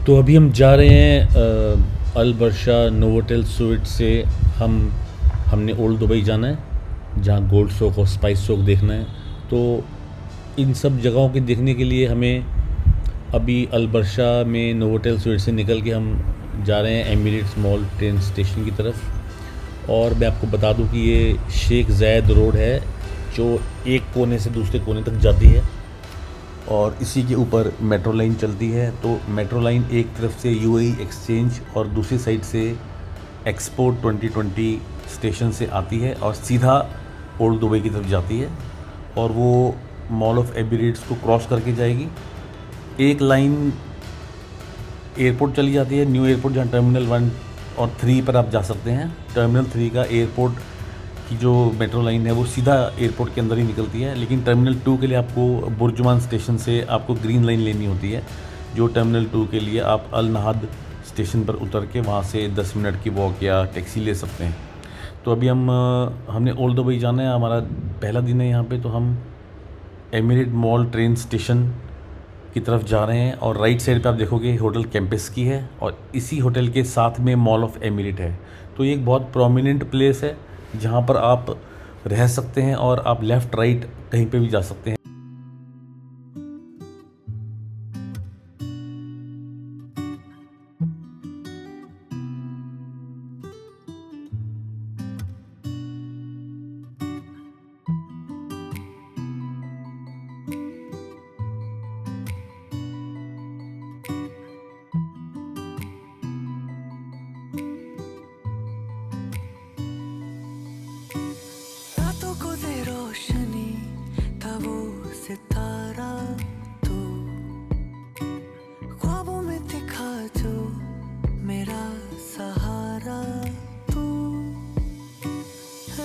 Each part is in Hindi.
तो अभी हम जा रहे हैं अल बरशा नोवोटेल स्वीट से। हमने ओल्ड दुबई जाना है, जहाँ गोल्ड सोक और स्पाइस सोक देखना है। तो इन सब जगहों के देखने के लिए हमें अभी अल बरशा में नोवोटेल स्वीट से निकल के हम जा रहे हैं एमिरेट्स मॉल ट्रेन स्टेशन की तरफ। और मैं आपको बता दूं कि ये शेख ज़ायद रोड है जो एक कोने से दूसरे कोने तक जाती है, और इसी के ऊपर मेट्रो लाइन चलती है। तो मेट्रो लाइन एक तरफ से यूएई एक्सचेंज और दूसरी साइड से एक्सपोर्ट 2020 स्टेशन से आती है और सीधा ओल्ड दुबई की तरफ जाती है, और वो मॉल ऑफ एमिरेट्स को क्रॉस करके जाएगी। एक लाइन एयरपोर्ट चली जाती है, न्यू एयरपोर्ट, जहाँ टर्मिनल 1 और 3 पर आप जा सकते हैं। टर्मिनल 3 का एयरपोर्ट की जो मेट्रो लाइन है वो सीधा एयरपोर्ट के अंदर ही निकलती है, लेकिन टर्मिनल 2 के लिए आपको बुर्जुमान स्टेशन से आपको ग्रीन लाइन लेनी होती है, जो टर्मिनल 2 के लिए आप अल नहद स्टेशन पर उतर के वहाँ से 10 मिनट की वॉक या टैक्सी ले सकते हैं। तो अभी हमने ओल्ड दुबई जाना है, हमारा पहला दिन है यहाँ पे। तो हम एमिरेट मॉल ट्रेन स्टेशन की तरफ जा रहे हैं, और राइट साइड पे आप देखोगे होटल कैंपस की है, और इसी होटल के साथ में मॉल ऑफ एमिरेट है। तो ये एक बहुत प्रोमिनेंट प्लेस है जहाँ पर आप रह सकते हैं, और आप लेफ़्ट राइट कहीं पे भी जा सकते हैं। सितारा तू ख्वाबों में दिखा जो मेरा सहारा तू,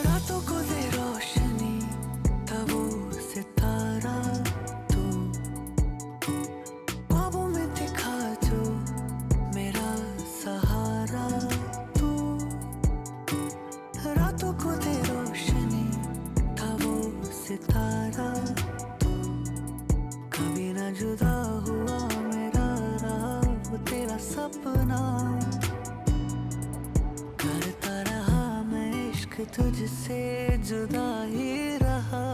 रातों को दे रोशनी तब वो सितारा तू, ख्वाबों में दिखा जो मेरा सहारा तू, रातों को दे रोशनी तब वो सितारा। जुदा हुआ मेरा रहा वो तेरा सपना, करता रहा मैं इश्क तुझसे जुदा ही रहा।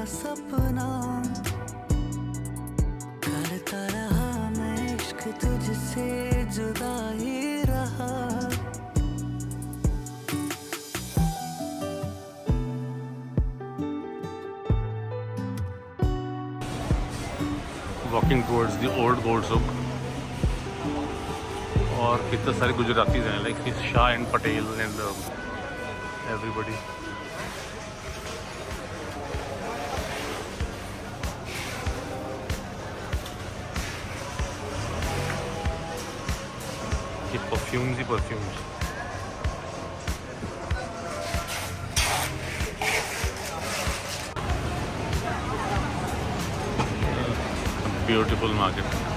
सपना करता रहा मैं इश्क तुझसे जुदा ही रहा। Walking towards the old gold सुक, और कितने सारे गुजरातीज हैं, like Shah and Patel and everybody. कि परफ्यूम्स ही परफ्यूम्स। Beautiful market.